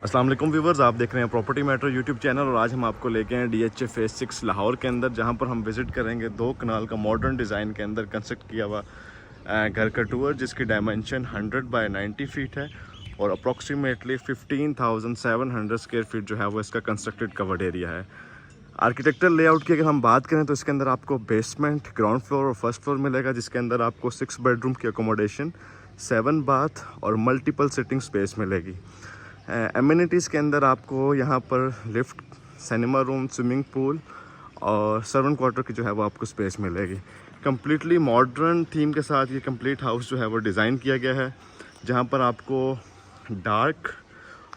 अस्सलाम वालेकुम व्यूवर्स, आप देख रहे हैं प्रॉपर्टी मैटर यूट्यूब चैनल। और आज हम आपको लेके हैं DHA फेज़ 6 लाहौर के अंदर, जहां पर हम विज़िट करेंगे 2 कनाल का मॉडर्न डिज़ाइन के अंदर कंस्ट्रक्ट किया हुआ घर का टूर, जिसकी डायमेंशन 100 बाय 90 फीट है और अप्रॉक्सीमेटली 15,700 स्क्वायर फीट जो है वो इसका कंस्ट्रक्टेड कवर्ड एरिया है। आर्किटेक्चरल लेआउट की अगर हम बात करें तो इसके अंदर आपको बेसमेंट, ग्राउंड फ्लोर और फर्स्ट फ्लोर मिलेगा, जिसके अंदर आपको 6 बेडरूम की अकोमोडेशन, 7 बाथ और मल्टीपल सिटिंग स्पेस मिलेगी। एमिनिटीज़ के अंदर आपको यहाँ पर lift, cinema room, swimming pool और सर्वेंट क्वार्टर की जो है वो आपको स्पेस मिलेगी। कम्प्लीटली मॉडर्न थीम के साथ ये कंप्लीट हाउस जो है वो डिज़ाइन किया गया है, जहाँ पर आपको डार्क,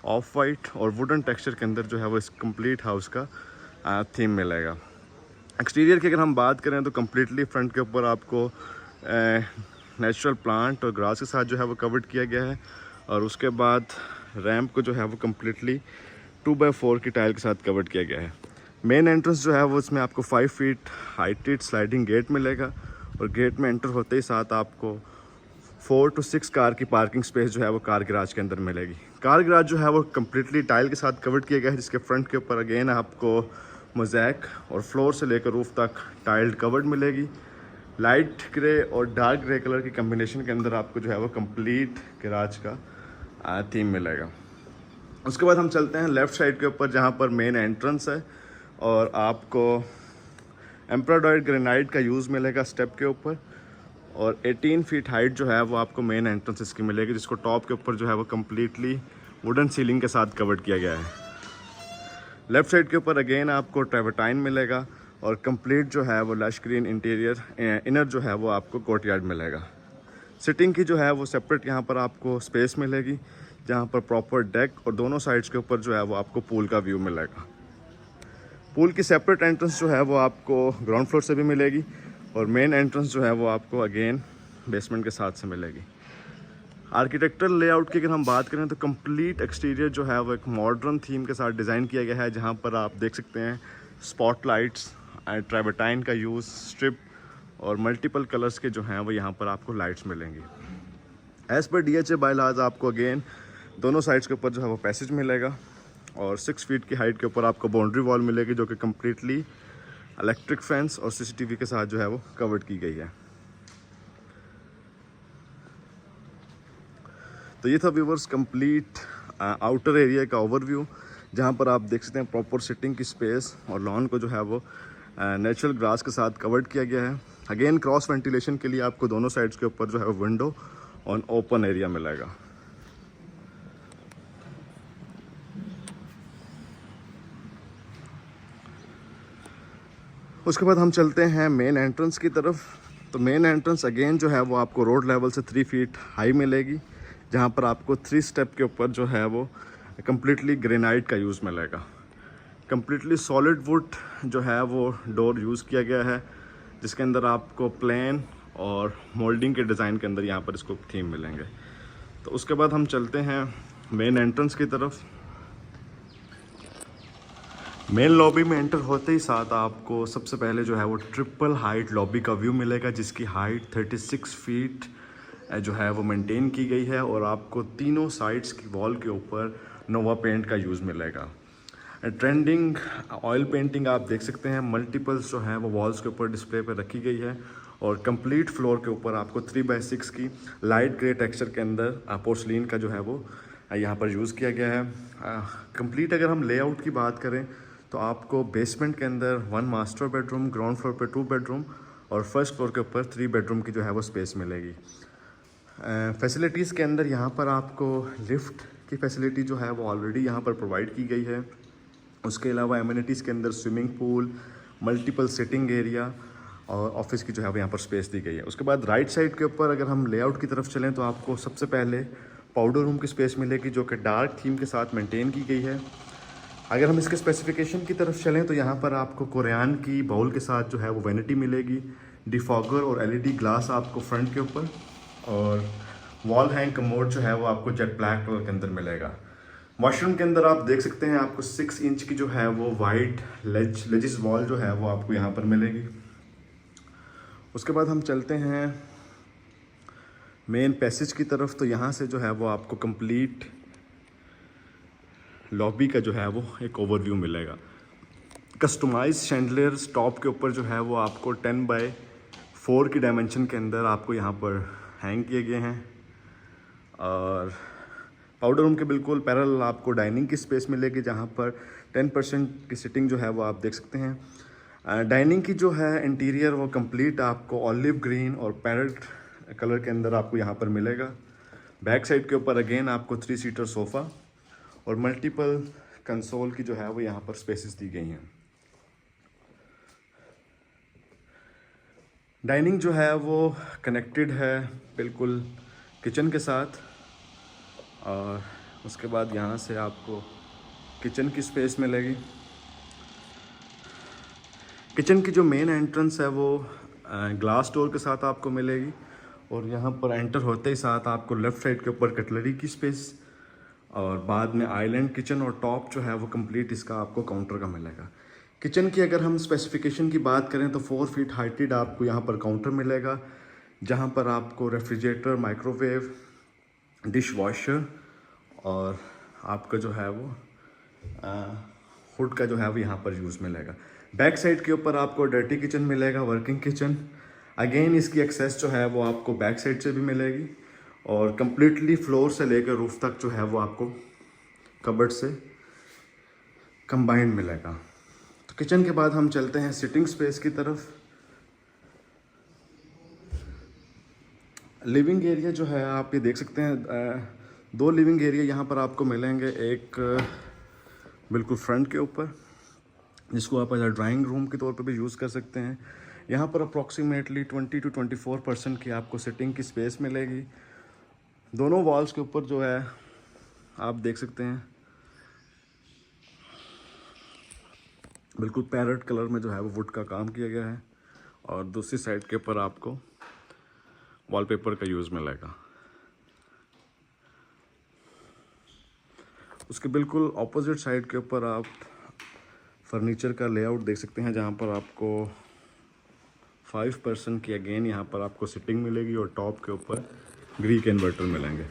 ऑफ वाइट और वुडन टेक्सचर के अंदर जो है वो इस कंप्लीट हाउस का थीम मिलेगा। एक्सटीरियर की अगर हम बात करें तो कम्प्लीटली फ्रंट के ऊपर आपको नेचुरल प्लांट और ग्रास के साथ जो है वो कवर्ड किया गया है, और उसके बाद रैंप को जो है वो कम्प्लीटली 2x4 की टाइल के साथ कवर्ड किया गया है। मेन एंट्रेंस जो है वो इसमें आपको 5 फीट हाइटेड स्लाइडिंग गेट मिलेगा, और गेट में एंटर होते ही साथ आपको 4 to 6 कार की पार्किंग स्पेस जो है वो कार गैराज के अंदर मिलेगी। कार गैराज जो है वो कम्प्लीटली टाइल के साथ कवर्ड किया गया है, जिसके फ्रंट के ऊपर अगेन आपको मोज़ैक और फ्लोर से लेकर रूफ तक टाइल्ड कवर्ड मिलेगी। लाइट ग्रे और डार्क ग्रे कलर की कम्बिनेशन के अंदर आपको जो है वो कंप्लीट गैराज का थीम मिलेगा। उसके बाद हम चलते हैं लेफ़्ट साइड के ऊपर, जहाँ पर मेन एंट्रेंस है, और आपको एम्ब्रॉयडर्ड ग्रेनाइट का यूज़ मिलेगा स्टेप के ऊपर, और 18 फीट हाइट जो है वो आपको मेन एंट्रेंस इसकी मिलेगी, जिसको टॉप के ऊपर जो है वो कम्प्लीटली वुडन सीलिंग के साथ कवर्ड किया गया है। लेफ़्ट साइड के ऊपर अगेन आपको ट्रेवर्टाइन मिलेगा, और कंप्लीट जो है वो लश ग्रीन इंटीरियर इनर जो है वो आपको कोर्टयार्ड मिलेगा। सिटिंग की जो है वो सेपरेट यहाँ पर आपको स्पेस मिलेगी, जहाँ पर प्रॉपर डेक और दोनों साइड्स के ऊपर जो है वो आपको पूल का व्यू मिलेगा। पूल की सेपरेट एंट्रेंस जो है वो आपको ग्राउंड फ्लोर से भी मिलेगी, और मेन एंट्रेंस जो है वो आपको अगेन बेसमेंट के साथ से मिलेगी। आर्किटेक्चरल लेआउट की अगर हम बात करें तो कंप्लीट एक्सटीरियर जो है वो एक मॉडर्न थीम के साथ डिज़ाइन किया गया है, जहाँ पर आप देख सकते हैं स्पॉटलाइट्स, ट्रेवर्टाइन का यूज़, स्ट्रिप और मल्टीपल कलर्स के जो हैं वो यहाँ पर आपको लाइट्स मिलेंगी। एज़ पर DHA बायलॉज आपको अगेन दोनों साइड्स के ऊपर जो है वो पैसेज मिलेगा, और 6 फीट की हाइट के ऊपर आपको बाउंड्री वॉल मिलेगी, जो कि कम्प्लीटली इलेक्ट्रिक फेंस और CCTV के साथ जो है वो कवर्ड की गई है। तो ये था व्यूवर्स कंप्लीट आउटर एरिया का ओवरव्यू, जहाँ पर आप देख सकते हैं प्रॉपर सिटिंग की स्पेस और लॉन को जो है वो नेचुरल ग्रास के साथ कवर्ड किया गया है। अगेन क्रॉस वेंटिलेशन के लिए आपको दोनों साइड्स के ऊपर जो है विंडो और ओपन एरिया मिलेगा। उसके बाद हम चलते हैं मेन एंट्रेंस की तरफ। तो मेन एंट्रेंस अगेन जो है वो आपको रोड लेवल से 3 फीट हाई मिलेगी, जहाँ पर आपको 3 स्टेप के ऊपर जो है वो कम्प्लीटली ग्रेनाइट का यूज़ मिलेगा। कम्प्लीटली सॉलिड वुड जो है वो डोर यूज़ किया गया है, जिसके अंदर आपको प्लेन और मोल्डिंग के डिज़ाइन के अंदर यहाँ पर इसको थीम मिलेंगे। तो उसके बाद हम चलते हैं मेन एंट्रेंस की तरफ। मेन लॉबी में एंटर होते ही साथ आपको सबसे पहले जो है वो ट्रिपल हाइट लॉबी का व्यू मिलेगा, जिसकी हाइट 36 फीट जो है वो मेंटेन की गई है, और आपको तीनों साइड्स की वॉल के ऊपर नोवा पेंट का यूज़ मिलेगा। ट्रेंडिंग ऑयल पेंटिंग आप देख सकते हैं, मल्टीपल्स जो है वो वॉल्स के ऊपर डिस्प्ले पर रखी गई है, और कंप्लीट फ्लोर के ऊपर आपको 3x6 की लाइट ग्रे टेक्सचर के अंदर पोर्सलिन का जो है वो यहाँ पर यूज़ किया गया है। कंप्लीट अगर हम लेआउट की बात करें तो आपको बेसमेंट के अंदर 1 मास्टर बेडरूम, ग्राउंड फ्लोर पे 2 बेडरूम और फर्स्ट फ्लोर के ऊपर 3 बेडरूम की जो है वो स्पेस मिलेगी। फैसिलिटीज़ के अंदर यहाँ पर आपको लिफ्ट की फैसिलिटी जो है वो ऑलरेडी यहाँ पर प्रोवाइड की गई है। उसके अलावा एमिनिटीज़ के अंदर swimming pool, multiple sitting area और ऑफिस की जो है वो यहाँ पर स्पेस दी गई है। उसके बाद राइट साइड के ऊपर अगर हम लेआउट की तरफ चलें तो आपको सबसे पहले पाउडर रूम की स्पेस मिलेगी, जो कि डार्क थीम के साथ मेंटेन की गई है। अगर हम इसके स्पेसिफिकेशन की तरफ चलें तो यहाँ पर आपको कोरियान की बाउल के साथ जो है वो वैनिटी मिलेगी, डिफॉगर और LED ग्लास आपको फ्रंट के ऊपर, और वॉल हैंग कमोड जो है वो आपको जेट ब्लैक कलर के अंदर मिलेगा। वॉशरूम के अंदर आप देख सकते हैं आपको 6 इंच की जो है वो वाइड लेजिस वॉल जो है वो आपको यहाँ पर मिलेगी। उसके बाद हम चलते हैं मेन पैसेज की तरफ। तो यहाँ से जो है वो आपको कंप्लीट लॉबी का जो है वो एक ओवरव्यू मिलेगा। कस्टमाइज शैंडलियर टॉप के ऊपर जो है वो आपको 10x4 की डायमेंशन के अंदर आपको यहाँ पर हैंग किए गए हैं। और पाउडर रूम के बिल्कुल पैरेलल आपको डाइनिंग की स्पेस मिलेगी जहाँ पर 10% की सिटिंग जो है वो आप देख सकते हैं। डाइनिंग की जो है इंटीरियर वो कंप्लीट आपको ऑलिव ग्रीन और पैरेट कलर के अंदर आपको यहाँ पर मिलेगा। बैक साइड के ऊपर अगेन आपको 3 सीटर सोफ़ा और मल्टीपल कंसोल की जो है वो यहाँ पर स्पेसेस दी गई हैं। डाइनिंग जो है वो कनेक्टेड है बिल्कुल किचन के साथ। और उसके बाद यहाँ से आपको किचन की स्पेस मिलेगी। किचन की जो मेन एंट्रेंस है वो ग्लास डोर के साथ आपको मिलेगी और यहाँ पर एंटर होते ही साथ आपको लेफ़्ट साइड के ऊपर कटलरी की स्पेस और बाद में आइलैंड किचन और टॉप जो है वो कंप्लीट इसका आपको काउंटर का मिलेगा। किचन की अगर हम स्पेसिफिकेशन की बात करें तो 4 फीट हाइटेड आपको यहाँ पर काउंटर मिलेगा जहाँ पर आपको रेफ्रिजरेटर, माइक्रोवेव, डिश वॉशर और आपका जो है वो हुड का जो है वो यहाँ पर यूज़ मिलेगा। बैक साइड के ऊपर आपको डर्टी किचन मिलेगा, वर्किंग किचन। अगेन इसकी एक्सेस जो है वो आपको बैक साइड से भी मिलेगी और कम्प्लीटली फ्लोर से लेकर रूफ तक जो है वो आपको कबर्ड से कंबाइंड मिलेगा। तो किचन के बाद हम चलते हैं सिटिंग स्पेस की तरफ। लिविंग एरिया जो है आप ये देख सकते हैं, 2 लिविंग एरिया यहाँ पर आपको मिलेंगे। एक बिल्कुल फ्रंट के ऊपर जिसको आप एज अ ड्राइंग रूम के तौर पे भी यूज़ कर सकते हैं। यहाँ पर अप्रॉक्सीमेटली 20 to 24% की आपको सिटिंग की स्पेस मिलेगी। दोनों वॉल्स के ऊपर जो है आप देख सकते हैं बिल्कुल पैरेट कलर में जो है वो वुड का काम किया गया है और दूसरी साइड के ऊपर आपको वॉलपेपर का यूज़ मिलेगा। उसके बिल्कुल ऑपोजिट साइड के ऊपर आप फर्नीचर का लेआउट देख सकते हैं जहाँ पर आपको 5% की अगेन यहाँ पर आपको सिटिंग मिलेगी और टॉप के ऊपर ग्रीक इन्वर्टर मिलेंगे।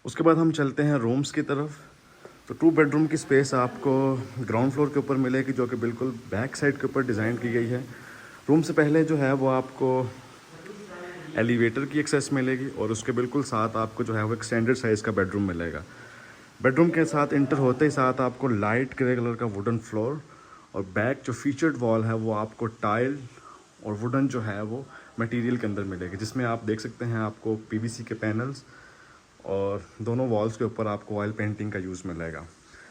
उसके बाद हम चलते हैं रूम्स की तरफ। तो 2 बेडरूम की स्पेस आपको ग्राउंड फ्लोर के ऊपर मिलेगी जो कि बिल्कुल बैक साइड के ऊपर डिज़ाइन की गई है। रूम से पहले जो है वो आपको एलिवेटर की एक्सेस मिलेगी और उसके बिल्कुल साथ आपको जो है वो एक स्टैंडर्ड साइज़ का बेडरूम मिलेगा। बेडरूम के साथ इंटर होते ही साथ आपको लाइट ग्रे कलर का वुडन फ्लोर और बैक जो फीचर्ड वॉल है वो आपको टाइल और वुडन जो है वो मटेरियल के अंदर मिलेगी, जिसमें आप देख सकते हैं आपको पीवीसी के पैनल्स और दोनों वॉल्स के ऊपर आपको ऑयल पेंटिंग का यूज़ मिलेगा।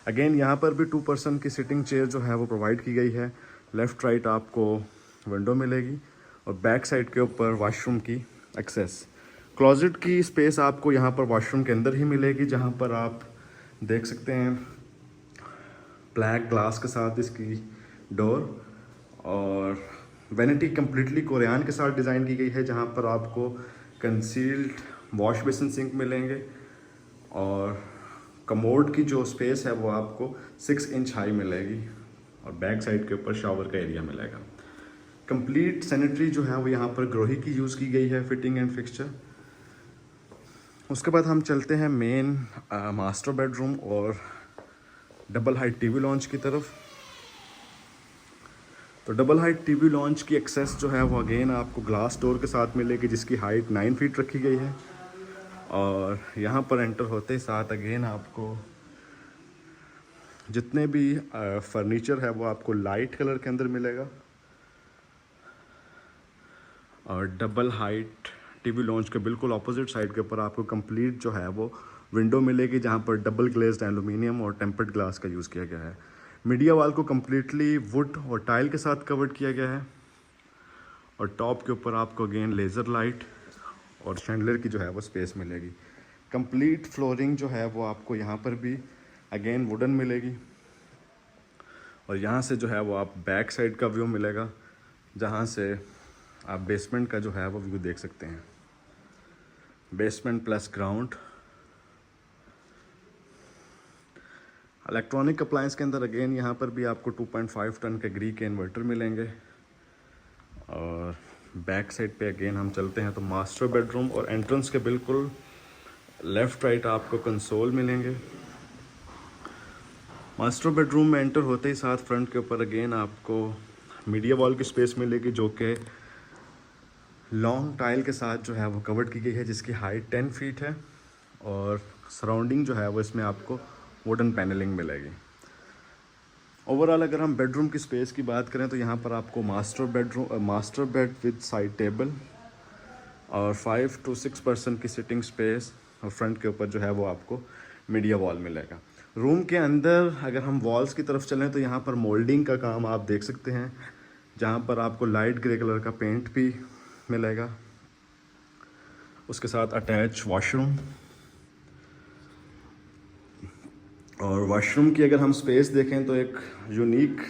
अगेन यहाँ पर भी 2 पर्सन की सिटिंग चेयर जो है वो प्रोवाइड की गई है। लेफ़्ट राइट आपको विंडो मिलेगी और बैक साइड के ऊपर वॉशरूम की एक्सेस। क्लोजेट की स्पेस आपको यहाँ पर वॉशरूम के अंदर ही मिलेगी जहाँ पर आप देख सकते हैं ब्लैक ग्लास के साथ इसकी डोर और वैनिटी कम्प्लीटली कोरियान के साथ डिज़ाइन की गई है जहाँ पर आपको कंसील्ड वॉश बेसिन सिंक मिलेंगे और कमोड की जो स्पेस है वो आपको 6 इंच हाई मिलेगी और बैक साइड के ऊपर शावर का एरिया मिलेगा। कंप्लीट सैनिटरी जो है वो यहाँ पर ग्रोही की यूज़ की गई है, फिटिंग एंड फिक्सचर। उसके बाद हम चलते हैं मेन मास्टर बेडरूम और डबल हाइट टीवी लॉन्च की तरफ। तो डबल हाइट टीवी लॉन्च की एक्सेस जो है वो अगेन आपको ग्लास डोर के साथ मिलेगी जिसकी हाइट 9 फीट रखी गई है और यहाँ पर एंटर होते ही साथ अगेन आपको जितने भी फर्नीचर है वो आपको लाइट कलर के अंदर मिलेगा और डबल हाइट टीवी लॉन्च के बिल्कुल ऑपोजिट साइड के ऊपर आपको कंप्लीट जो है वो विंडो मिलेगी जहाँ पर डबल ग्लेज्ड एल्यूमिनियम और टेम्पर्ड ग्लास का यूज़ किया गया है। मीडिया वाल को कम्प्लीटली वुड और टाइल के साथ कवर्ड किया गया है और टॉप के ऊपर आपको अगेन लेज़र लाइट और शैंडलर की जो है वो स्पेस मिलेगी। कंप्लीट फ्लोरिंग जो है वो आपको यहाँ पर भी अगेन वुडन मिलेगी और यहाँ से जो है वो आप बैक साइड का व्यू मिलेगा जहाँ से आप बेसमेंट का जो है वो व्यू देख सकते हैं, basement plus ground. Electronic appliance के अंदर अगेन यहाँ पर भी आपको 2.5 टन के ग्री के इन्वर्टर मिलेंगे और बैक साइड पे अगेन हम चलते हैं तो मास्टर बेडरूम, और एंट्रेंस के बिल्कुल लेफ़्ट राइट आपको कंसोल मिलेंगे। मास्टर बेडरूम में एंटर होते ही साथ फ्रंट के ऊपर अगेन आपको मीडिया वॉल की स्पेस मिलेगी, जो कि लॉन्ग टाइल के साथ जो है वो कवर्ड की गई है, जिसकी हाइट 10 फीट है, और सराउंडिंग जो है वो इसमें आपको वुडन पैनलिंग मिलेगी। ओवरऑल अगर हम बेडरूम की स्पेस की बात करें तो यहाँ पर आपको master bed with side table और 5 to 6 पर्सन की सिटिंग स्पेस, और फ्रंट के ऊपर जो है वो आपको मीडिया वॉल मिलेगा। रूम के अंदर अगर हम वॉल्स की तरफ चलें तो यहाँ पर मोल्डिंग का काम आप देख सकते हैं, जहाँ पर आपको लाइट ग्रे कलर का पेंट भी मिलेगा, उसके साथ अटैच वॉशरूम। और वॉशरूम की अगर हम स्पेस देखें तो एक यूनिक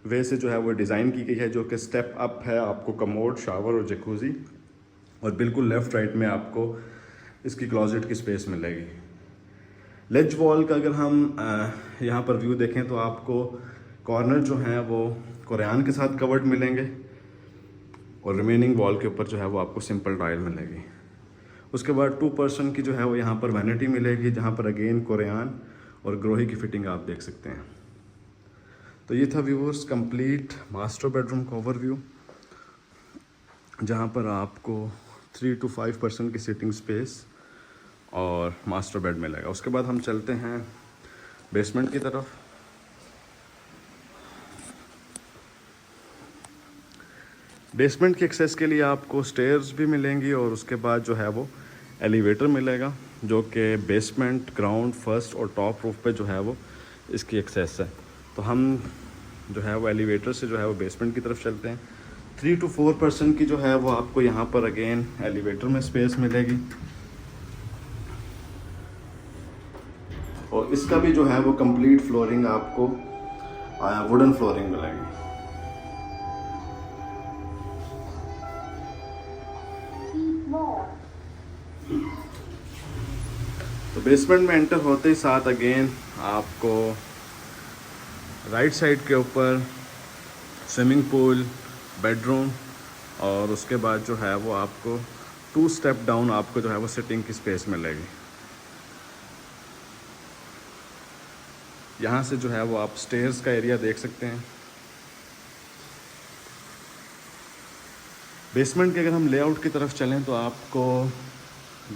वे से जो है वो डिज़ाइन की गई है, जो कि स्टेप अप है, आपको कमोड, शावर और जकूज़ी, और बिल्कुल लेफ़्ट राइट में आपको इसकी क्लोजेट की स्पेस मिलेगी। लेज वॉल का अगर हम यहाँ पर व्यू देखें तो आपको कॉर्नर जो हैं वो कुरान के साथ कवर्ड मिलेंगे, और रिमेनिंग वॉल के ऊपर जो है वो आपको सिंपल टाइल मिलेगी। उसके बाद 2 पर्सन की जो है वो यहाँ पर वैनिटी मिलेगी, जहाँ पर अगेन कुरान और ग्रोही की फिटिंग आप देख सकते हैं। तो ये था व्यूअर्स कंप्लीट मास्टर बेडरूम का ओवरव्यू, जहाँ पर आपको 3 to 5 पर्सन की सिटिंग स्पेस और मास्टर बेड मिलेगा। उसके बाद हम चलते हैं बेसमेंट की तरफ। बेसमेंट की एक्सेस के लिए आपको स्टेयर्स भी मिलेंगी, और उसके बाद जो है वो एलिवेटर मिलेगा, जो कि बेसमेंट, ग्राउंड, फर्स्ट और टॉप रूफ पे जो है वो इसकी एक्सेस है। तो हम जो है वो एलिवेटर से जो है वो बेसमेंट की तरफ चलते हैं। 3 to 4 पर्सन की जो है वो आपको यहाँ पर अगेन एलिवेटर में स्पेस मिलेगी, और इसका भी जो है वो कंप्लीट फ्लोरिंग आपको वुडन फ्लोरिंग मिलेगी। तो बेसमेंट में एंटर होते ही साथ अगेन आपको राइट साइड के ऊपर स्विमिंग पूल, बेडरूम, और उसके बाद जो है वो आपको 2 स्टेप डाउन आपको जो है वो सिटिंग की स्पेस मिलेगी। यहाँ से जो है वो आप स्टेयर्स का एरिया देख सकते हैं। बेसमेंट के अगर हम लेआउट की तरफ चलें तो आपको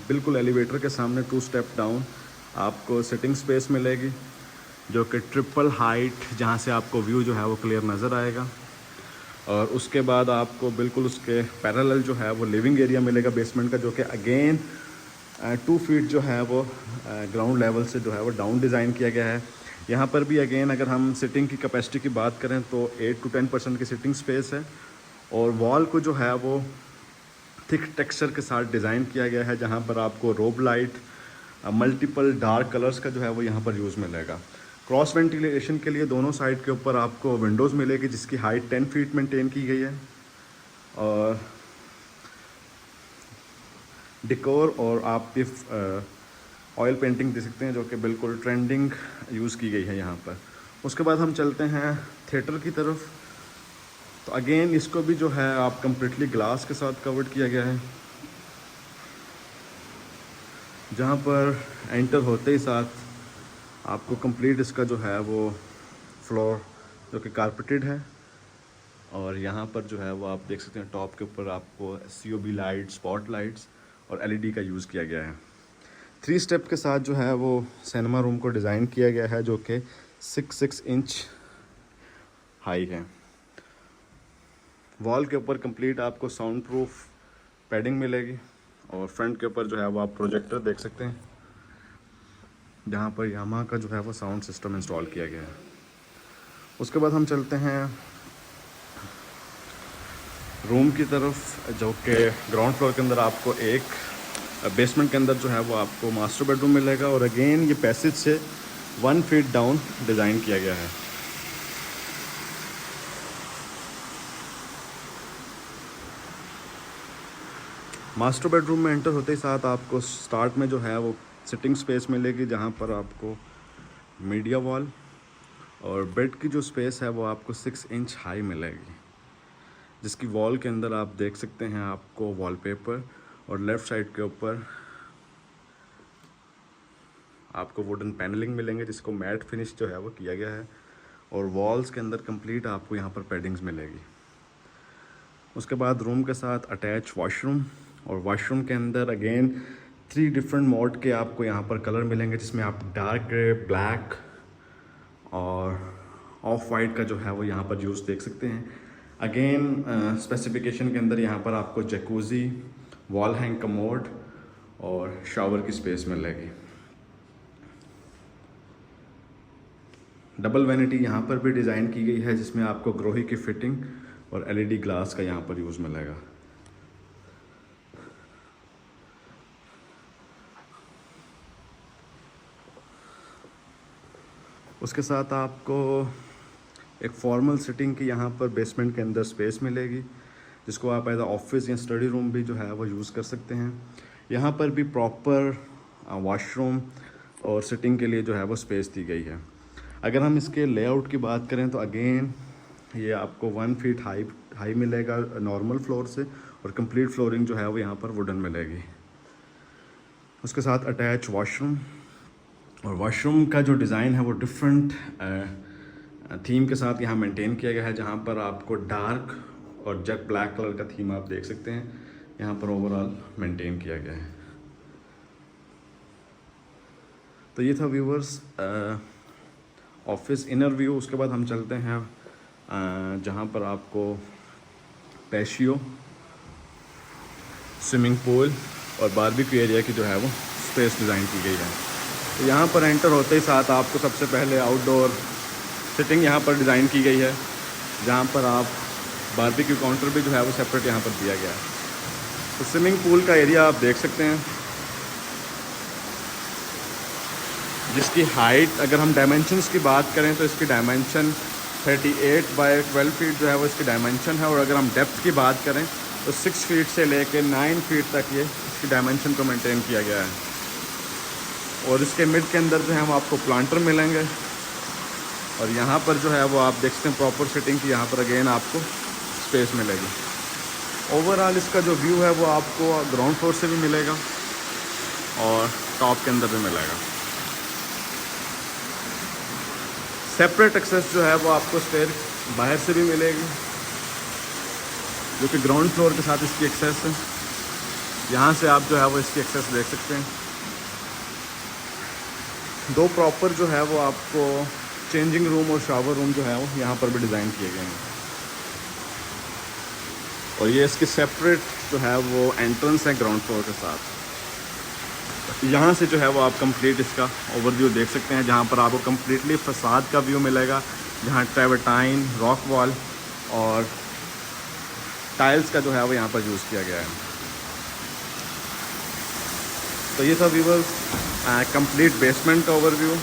बिल्कुल एलिवेटर के सामने 2 स्टेप डाउन आपको सिटिंग स्पेस मिलेगी, जो कि ट्रिपल हाइट, जहाँ से आपको व्यू जो है वो क्लियर नज़र आएगा। और उसके बाद आपको बिल्कुल उसके पैरेलल जो है वो लिविंग एरिया मिलेगा बेसमेंट का, जो कि अगेन 2 फीट जो है वो ग्राउंड लेवल से जो है वो डाउन डिज़ाइन किया गया है। यहाँ पर भी अगेन अगर हम सिटिंग की कैपेसिटी की बात करें तो 8 to 10 पर्सन की सिटिंग स्पेस है, और वॉल को जो है वो थिक टेक्सचर के साथ डिज़ाइन किया गया है, जहाँ पर आपको रोब लाइट, मल्टीपल डार्क कलर्स का जो है वो यहाँ पर यूज़ मिलेगा। क्रॉस वेंटिलेशन के लिए दोनों साइड के ऊपर आपको विंडोज़ मिलेगी, जिसकी हाइट 10 फीट मेंटेन की गई है, और डेकोर और आप ये ऑयल पेंटिंग दे सकते हैं, जो कि बिल्कुल ट्रेंडिंग यूज़ की गई है यहाँ पर। उसके बाद हम चलते हैं थिएटर की तरफ। तो अगेन इसको भी जो है आप कम्प्लीटली ग्लास के साथ कवर्ड किया गया है, जहाँ पर एंटर होते ही साथ आपको कंप्लीट इसका जो है वो फ्लोर जो कि कारपेटेड है, और यहाँ पर जो है वो आप देख सकते हैं टॉप के ऊपर आपको COB लाइट, स्पॉट लाइट्स और LED का यूज़ किया गया है। 3 स्टेप के साथ जो है वो सिनेमा रूम को डिज़ाइन किया गया है, जो कि 6 इंच हाई है। वॉल के ऊपर कंप्लीट आपको साउंड प्रूफ पैडिंग मिलेगी, और फ्रंट के ऊपर जो है वो आप प्रोजेक्टर देख सकते हैं, जहाँ पर यामाहा का जो है वो साउंड सिस्टम इंस्टॉल किया गया है। उसके बाद हम चलते हैं रूम की तरफ, जो कि ग्राउंड फ्लोर के अंदर आपको एक बेसमेंट के अंदर जो है वो आपको मास्टर बेडरूम मिलेगा, और अगेन ये पैसेज से 1 फीट डाउन डिज़ाइन किया गया है। मास्टर बेडरूम में एंटर होते ही साथ आपको स्टार्ट में जो है वो सिटिंग स्पेस मिलेगी, जहाँ पर आपको मीडिया वॉल और बेड की जो स्पेस है वो आपको 6 इंच हाई मिलेगी। जिसकी वॉल के अंदर आप देख सकते हैं आपको वॉलपेपर, और लेफ़्ट साइड के ऊपर आपको वुडन पैनलिंग मिलेंगे जिसको मैट फिनिश जो है वो किया गया है, और वॉल्स के अंदर कंप्लीट आपको यहाँ पर पैडिंग्स मिलेगी। उसके बाद रूम के साथ अटैच वॉशरूम, और वॉशरूम के अंदर अगेन 3 डिफरेंट मोड के आपको यहाँ पर कलर मिलेंगे, जिसमें आप डार्क ग्रे, ब्लैक और ऑफ वाइट का जो है वो यहाँ पर यूज़ देख सकते हैं। अगेन स्पेसिफिकेशन के अंदर यहाँ पर आपको जकूज़ी, वॉल हैंग कमोड और शावर की स्पेस मिलेगी। डबल वैनिटी यहाँ पर भी डिज़ाइन की गई है, जिसमें आपको ग्रोही की फिटिंग और एलईडी ग्लास का यहाँ पर यूज़ मिलेगा। उसके साथ आपको एक फॉर्मल सिटिंग की यहाँ पर बेसमेंट के अंदर स्पेस मिलेगी, जिसको आप एज ऑफिस या स्टडी रूम भी जो है वो यूज़ कर सकते हैं। यहाँ पर भी प्रॉपर वॉशरूम और सिटिंग के लिए जो है वो स्पेस दी गई है। अगर हम इसके लेआउट की बात करें तो अगेन ये आपको 1 फीट हाई मिलेगा नॉर्मल फ्लोर से, और कंप्लीट फ्लोरिंग जो है वो यहाँ पर वुडन मिलेगी। उसके साथ अटैच वॉशरूम, और वॉशरूम का जो डिज़ाइन है वो डिफरेंट थीम के साथ यहाँ मेंटेन किया गया है, जहाँ पर आपको डार्क और जेट ब्लैक कलर का थीम आप देख सकते हैं यहाँ पर ओवरऑल मेंटेन किया गया है। तो ये था व्यूवर्स ऑफिस इनर व्यू। उसके बाद हम चलते हैं जहाँ पर आपको पैशियो, स्विमिंग पूल और बारबेक्यू एरिया की जो है वो स्पेस डिज़ाइन की गई है। तो यहाँ पर एंटर होते ही साथ आपको सबसे पहले आउटडोर सिटिंग यहाँ पर डिज़ाइन की गई है, जहाँ पर आप बारबेक्यू काउंटर भी जो है वो सेपरेट यहाँ पर दिया गया है। तो स्विमिंग पूल का एरिया आप देख सकते हैं, जिसकी हाइट अगर हम डायमेंशंस की बात करें तो इसकी डायमेंशन 38 बाय 12 फीट जो है वो इसकी डायमेंशन है, और अगर हम डेप्थ की बात करें तो 6 फीट से लेकर 9 फीट तक ये इसकी डायमेंशन को मेंटेन किया गया है। और इसके मिड के अंदर जो है हम आपको प्लांटर मिलेंगे, और यहाँ पर जो है वो आप देख सकते हैं प्रॉपर सिटिंग की यहाँ पर अगेन आपको स्पेस मिलेगी। ओवरऑल इसका जो व्यू है वो आपको ग्राउंड फ्लोर से भी मिलेगा और टॉप के अंदर भी मिलेगा। सेपरेट एक्सेस जो है वो आपको स्टेयर बाहर से भी मिलेगी, जो कि ग्राउंड फ्लोर के साथ इसकी एक्सेस है। यहाँ से आप जो है वो इसकी एक्सेस देख सकते हैं। 2 प्रॉपर जो है वो आपको चेंजिंग रूम और शावर रूम जो है वो यहाँ पर भी डिज़ाइन किए गए हैं, और ये इसकी सेपरेट जो है वो एंट्रेंस है ग्राउंड फ्लोर के साथ। यहाँ से जो है वो आप कंप्लीट इसका ओवरव्यू देख सकते हैं, जहाँ पर आपको कंप्लीटली फसाद का व्यू मिलेगा, जहाँ ट्रेवर्टाइन, रॉक वॉल और टाइल्स का जो है वो यहाँ पर यूज़ किया गया है। तो ये था व्यूअर्स कंप्लीट बेसमेंट का ओवरव्यू।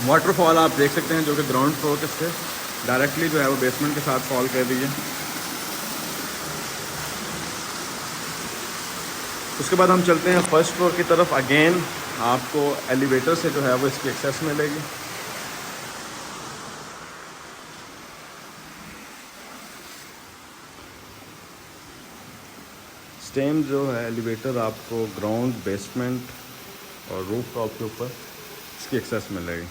वाटरफॉल आप देख सकते हैं, जो कि ग्राउंड फ्लोर के से डायरेक्टली जो है वो बेसमेंट के साथ फॉल कर रही है। उसके बाद हम चलते हैं फर्स्ट फ्लोर की तरफ। अगेन आपको एलिवेटर से जो है वो इसकी एक्सेस मिलेगी। स्टेम जो है एलिवेटर आपको ग्राउंड, बेसमेंट और रूफ टॉप के ऊपर इसकी एक्सेस मिलेगी।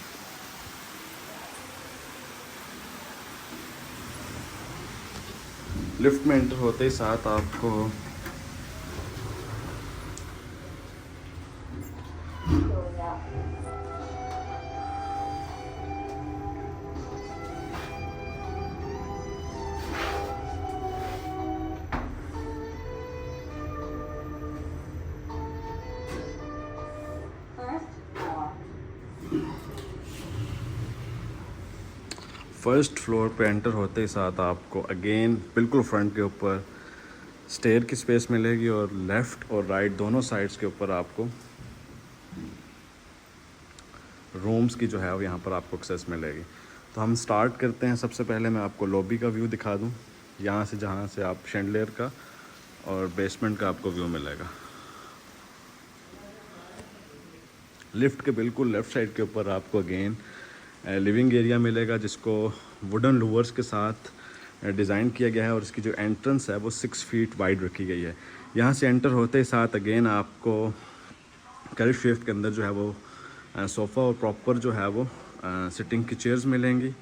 लिफ्ट में एंटर होते ही साथ आपको फर्स्ट फ्लोर पे एंटर होते ही साथ आपको अगेन बिल्कुल फ्रंट के ऊपर स्टेयर की स्पेस मिलेगी, और लेफ़्ट और राइट दोनों साइड्स के ऊपर आपको रूम्स की जो है वो यहाँ पर आपको एक्सेस मिलेगी। तो हम स्टार्ट करते हैं। सबसे पहले मैं आपको लॉबी का व्यू दिखा दूँ, यहाँ से जहाँ से आप शैंडलियर का और बेसमेंट का आपको व्यू मिलेगा। लिफ्ट के बिल्कुल लेफ़्ट साइड के ऊपर आपको अगेन लिविंग एरिया मिलेगा, जिसको वुडन लूवर्स के साथ डिज़ाइन किया गया है और इसकी जो एंट्रेंस है वो 6 फीट वाइड रखी गई है। यहाँ से एंटर होते ही साथ अगेन आपको करी शिफ्ट के अंदर जो है वो सोफ़ा और प्रॉपर जो है वो सिटिंग की चेयर्स मिलेंगी।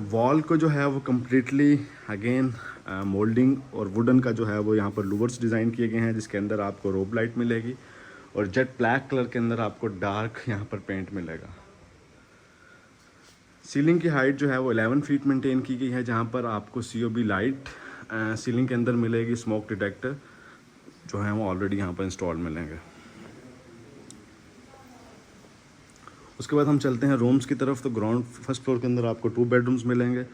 वॉल को जो है वो कम्प्लीटली अगेन मोल्डिंग और वुडन का जो है वो यहाँ पर लूवर्स डिज़ाइन किए गए हैं, जिसके अंदर आपको रोब लाइट मिलेगी और जेट ब्लैक कलर के अंदर आपको डार्क यहाँ पर पेंट मिलेगा। सीलिंग की हाइट जो है वो 11 फीट मेंटेन की गई है, जहाँ पर आपको COB लाइट सीलिंग के अंदर मिलेगी। स्मोक डिटेक्टर जो है वो ऑलरेडी यहाँ पर इंस्टॉल मिलेंगे। उसके बाद हम चलते हैं रूम्स की तरफ। तो ग्राउंड फर्स्ट फ्लोर के अंदर आपको 2 बेडरूम्स मिलेंगे।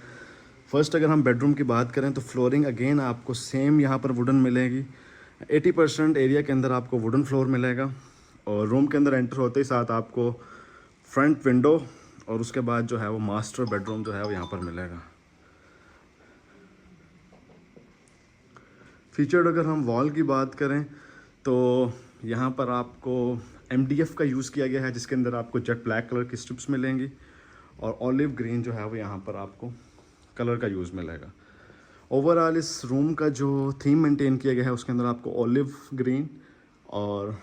फर्स्ट अगर हम बेडरूम की बात करें तो फ्लोरिंग अगेन आपको सेम यहाँ पर वुडन मिलेगी। 80% एरिया के अंदर आपको वुडन फ्लोर मिलेगा और रूम के अंदर एंटर होते ही साथ आपको फ्रंट विंडो और उसके बाद जो है वो मास्टर बेडरूम जो है वो यहाँ पर मिलेगा। फीचर्ड अगर हम वॉल की बात करें तो यहाँ पर आपको MDF का यूज़ किया गया है, जिसके अंदर आपको जेट ब्लैक कलर की स्ट्रिप्स मिलेंगी और ऑलिव ग्रीन जो है वो यहाँ पर आपको कलर का यूज़ मिलेगा। ओवरऑल इस रूम का जो थीम मेंटेन किया गया है उसके अंदर आपको ऑलिव ग्रीन और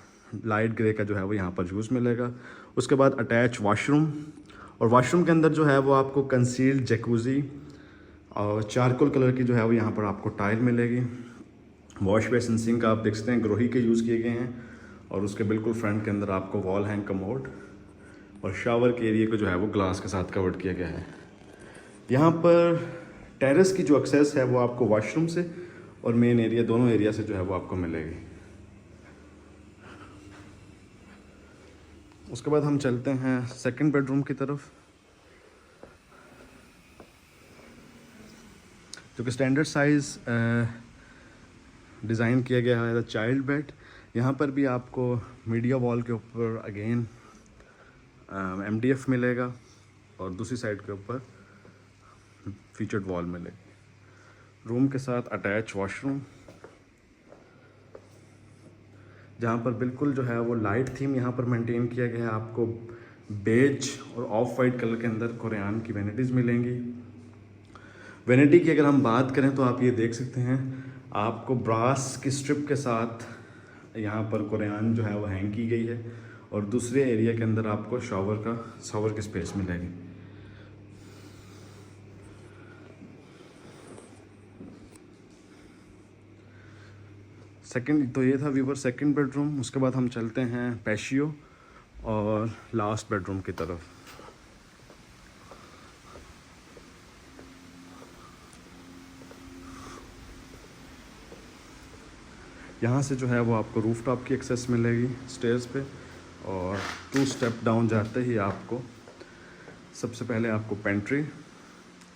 लाइट ग्रे का जो है वो यहाँ पर यूज़ मिलेगा। उसके बाद अटैच वॉशरूम और वॉशरूम के अंदर जो है वो आपको कंसील्ड जैकुजी और चारकोल कलर की जो है वो यहाँ पर आपको टाइल मिलेगी। वॉश बेसिन सिंक आप देख सकते हैं ग्रोही के यूज़ किए गए हैं और उसके बिल्कुल फ्रंट के अंदर आपको वॉल हैंग कमोड और शावर के एरिया को जो है वो ग्लास के साथ कवर्ड किया गया है। यहाँ पर टेरेस की जो एक्सेस है वो आपको वॉशरूम से और मेन एरिया दोनों एरिया से जो है वो आपको मिलेगी। उसके बाद हम चलते हैं सेकंड बेडरूम की तरफ, जो कि स्टैंडर्ड साइज़ डिज़ाइन किया गया है चाइल्ड बेड। यहाँ पर भी आपको मीडिया वॉल के ऊपर अगेन MDF मिलेगा और दूसरी साइड के ऊपर फीचर्ड वॉल मिलेगी। रूम के साथ अटैच वॉशरूम, जहाँ पर बिल्कुल जो है वो लाइट थीम यहाँ पर मेंटेन किया गया है। आपको बेज और ऑफ वाइट कलर के अंदर कोरियान की वैनिटीज़ मिलेंगी। वैनिटी की अगर हम बात करें तो आप ये देख सकते हैं आपको ब्रास की स्ट्रिप के साथ यहाँ पर कोरियान जो है वो हैंग की गई है और दूसरे एरिया के अंदर आपको शावर की स्पेस मिलेगी। सेकंड तो ये था व्यूवर सेकंड बेडरूम। उसके बाद हम चलते हैं पैशियो और लास्ट बेडरूम की तरफ। यहाँ से जो है वो आपको रूफ टॉप की एक्सेस मिलेगी स्टेयर्स पे और 2 स्टेप डाउन जाते ही आपको सबसे पहले आपको पेंट्री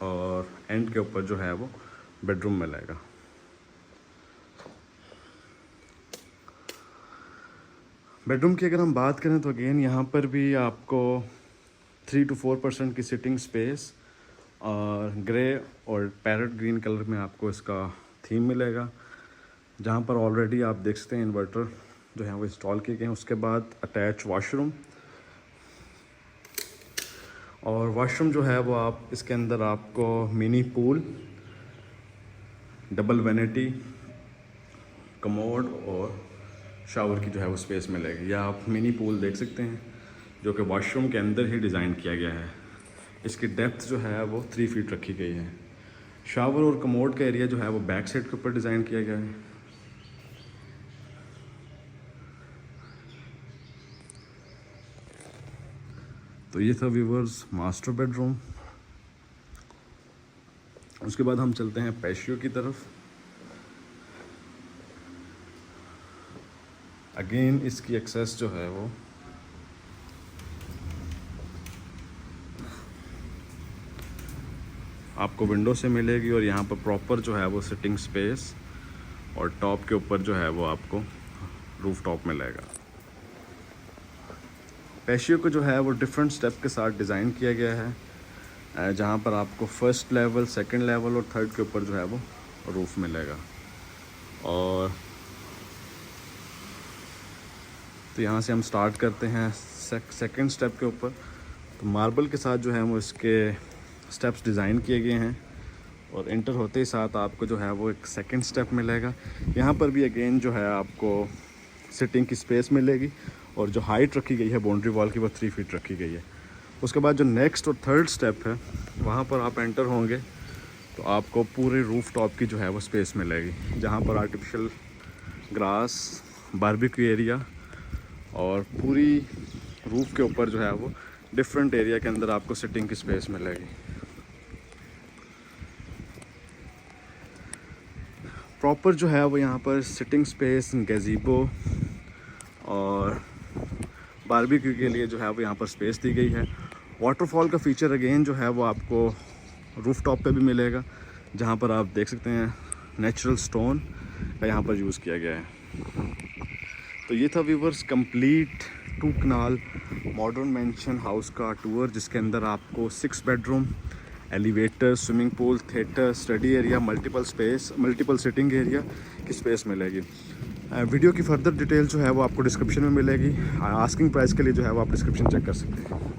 और एंड के ऊपर जो है वो बेडरूम मिलेगा। बेडरूम की अगर हम बात करें तो अगेन यहाँ पर भी आपको 3 to 4% की सिटिंग स्पेस और ग्रे और पैरेट ग्रीन कलर में आपको इसका थीम मिलेगा, जहाँ पर ऑलरेडी आप देख सकते हैं इन्वर्टर जो है वो इंस्टॉल किए गए हैं। उसके बाद अटैच वॉशरूम और वॉशरूम जो है वो आप इसके अंदर आपको mini pool, double vanity, commode और शावर की जो है वो स्पेस मिलेगी। या आप मिनी पूल देख सकते हैं जो कि वॉशरूम के अंदर ही डिज़ाइन किया गया है। इसकी डेप्थ जो है वो 3 फीट रखी गई है। शावर और कमोड का एरिया जो है वो बैक साइड के ऊपर डिज़ाइन किया गया है। तो ये था व्यूवर्स मास्टर बेडरूम। उसके बाद हम चलते हैं पैशियो की तरफ। अगेन इसकी एक्सेस जो है वो आपको विंडो से मिलेगी और यहाँ पर प्रॉपर जो है वो सिटिंग स्पेस और टॉप के ऊपर जो है वो आपको रूफ टॉप मिलेगा। पैशियो को जो है वो डिफरेंट स्टेप के साथ डिज़ाइन किया गया है, जहाँ पर आपको फर्स्ट लेवल, सेकंड लेवल और थर्ड के ऊपर जो है वो रूफ मिलेगा। और तो यहाँ से हम स्टार्ट करते हैं सेकंड स्टेप के ऊपर। तो मार्बल के साथ जो है वो इसके स्टेप्स डिज़ाइन किए गए हैं और इंटर होते ही साथ आपको जो है वो एक सेकंड स्टेप मिलेगा। यहाँ पर भी अगेन जो है आपको सिटिंग की स्पेस मिलेगी और जो हाइट रखी गई है बाउंड्री वॉल की वो 3 फीट रखी गई है। उसके बाद जो नेक्स्ट और थर्ड स्टेप है वहाँ पर आप एंटर होंगे तो आपको पूरे रूफ टॉप की जो है वो स्पेस मिलेगी, जहाँ पर आर्टिफिशियल ग्रास, बारबेक्यू एरिया और पूरी रूफ के ऊपर जो है वो डिफरेंट एरिया के अंदर आपको सिटिंग की स्पेस मिलेगी। प्रॉपर जो है वो यहाँ पर सिटिंग स्पेस, गज़ीबो और बारबेक्यू के लिए जो है वो यहाँ पर स्पेस दी गई है। वाटरफॉल का फीचर अगेन जो है वो आपको रूफ टॉप पे भी मिलेगा, जहाँ पर आप देख सकते हैं नेचुरल स्टोन का यहाँ पर यूज़ किया गया है। तो ये था व्यूवर्स कंप्लीट 2 कनाल मॉडर्न मेंशन हाउस का टूर, जिसके अंदर आपको 6 bedroom, elevator, swimming pool, theatre, study area, multiple sitting area की स्पेस मिलेगी। वीडियो की फर्दर डिटेल जो है वो आपको डिस्क्रिप्शन में मिलेगी। आस्किंग प्राइस के लिए जो है वो आप डिस्क्रिप्शन चेक कर सकते हैं।